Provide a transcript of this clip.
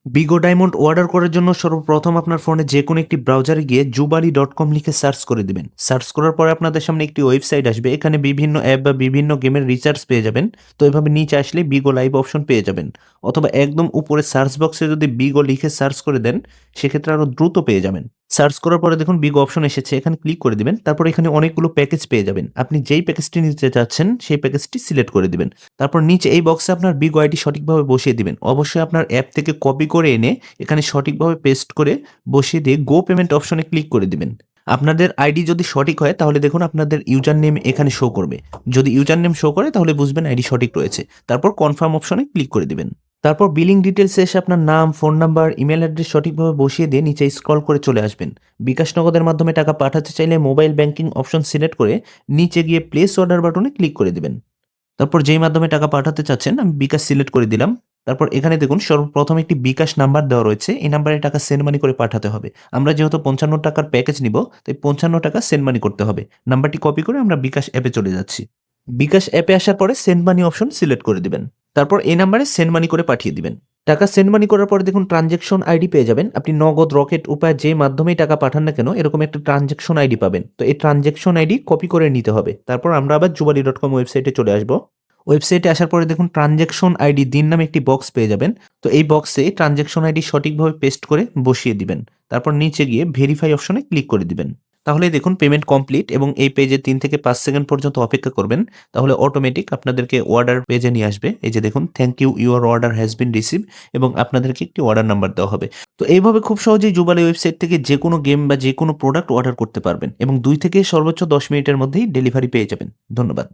বিগো diamond order করার জন্য সর্বপ্রথম আপনার ফোনে যে কোনো একটি ব্রাউজারে গিয়ে জুবালি.com লিখে সার্চ করে দিবেন। সার্চ করার পরে আপনাদের সামনে একটি ওয়েবসাইট আসবে। এখানে বিভিন্ন অ্যাপ বা বিভিন্ন গেমের রিচার্জ পেয়ে যাবেন। তো এভাবে নিচে আসলে বিগো লাইভ অপশন পেয়ে যাবেন। অথবা একদম উপরে সার্চ বক্সে যদি বিগো লিখে সার্চ করে দেন, সেক্ষেত্রে আরো দ্রুত পেয়ে যাবেন। সার্চ করার পরে দেখুন বিগো অপশন এসেছে, এখানে ক্লিক করে দিবেন। তারপর এখানে অনেকগুলো প্যাকেজ পেয়ে যাবেন। আপনি যেই প্যাকেজটি নিতে চাচ্ছেন সেই প্যাকেজটি সিলেক্ট করে দিবেন। তারপর নিচে এই বক্সে আপনার বিগো আইডি সঠিকভাবে বসিয়ে দিবেন। অবশ্যই আপনার অ্যাপ থেকে কপি করে এনে এখানে সঠিকভাবে পেস্ট করে বসিয়ে দিয়ে গো পেমেন্ট অপশনে ক্লিক করে দিবেন। আপনাদের আইডি যদি সঠিক হয় তাহলে দেখুন আপনাদের ইউজার নেম এখানে শো করবে। যদি ইউজার নেম শো করে তাহলে বুঝবেন আইডি সঠিক রয়েছে। তারপর কনফার্ম অপশনে ক্লিক করে দিবেন। তারপর বিলিং ডিটেলসে এসে আপনার নাম, ফোন নাম্বার, ইমেল অ্যাড্রেস সঠিকভাবে বসিয়ে দিয়ে নিচে স্ক্রল করে চলে আসবেন। বিকাশ নগদের মাধ্যমে টাকা পাঠাতে চাইলে মোবাইল ব্যাংকিং অপশন সিলেক্ট করে নিচে গিয়ে প্লেস অর্ডার বাটনে ক্লিক করে দিবেন। তারপর যেই মাধ্যমে টাকা পাঠাতে চাচ্ছেন আমি বিকাশ সিলেক্ট করে দিলাম। তারপর এখানে দেখুন সর্বপ্রথম একটি বিকাশ নাম্বার দেওয়া রয়েছে। এই নাম্বারে টাকা সেন্ড মানি করে পাঠাতে হবে। আমরা যেহেতু ৫৫ টাকার প্যাকেজ নিব, তাই ৫৫ টাকা সেন্ড মানি করতে হবে। নাম্বারটি কপি করে আমরা বিকাশ অ্যাপে চলে যাচ্ছি। বিকাশ অ্যাপে আসার পরে সেন্ড মানি অপশন সিলেক্ট করে দিবেন। তারপর এই নাম্বারে সেন্ড মানি করে পাঠিয়ে দিবেন। টাকা সেন্ড মানি করার পরে দেখুন ট্রানজ্যাকশন আইডি পেয়ে যাবেন। আপনি নগদ, রকেট উপায় যে মাধ্যমেই টাকা পাঠান না কেন এরকম একটা ট্রানজ্যাকশন আইডি পাবেন। তো এই ট্রানজ্যাকশন আইডি কপি করে নিতে হবে। তারপর আমরা আবার জুবালি.com ওয়েবসাইটে চলে আসব। ওয়েবসাইটে আসার পরে দেখুন ট্রানজ্যাকশন আইডি দিন নামে একটি বক্স পেয়ে যাবেন। তো এই বক্সে ট্রানজ্যাকশন আইডি সঠিকভাবে পেস্ট করে বসিয়ে দিবেন। তারপর নিচে গিয়ে ভেরিফাই অপশনে ক্লিক করে দিবেন। তাহলে দেখুন পেমেন্ট কমপ্লিট এবং এই পেজে ৩ থেকে ৫ সেকেন্ড পর্যন্ত অপেক্ষা করবেন। তাহলে অটোমেটিক আপনাদেরকে অর্ডার পেজে নিয়ে আসবে। এই যে দেখুন thank you, your order has been receive এবং আপনাদেরকে একটি অর্ডার নাম্বার দেওয়া হবে। তো এইভাবে খুব সহজেই জুবালি ওয়েবসাইট থেকে যেকোনো গেম বা যেকোনো প্রোডাক্ট অর্ডার করতে পারবেন এবং ২ থেকে সর্বোচ্চ ১০ মিনিটের মধ্যেই ডেলিভারি পেয়ে যাবেন। ধন্যবাদ।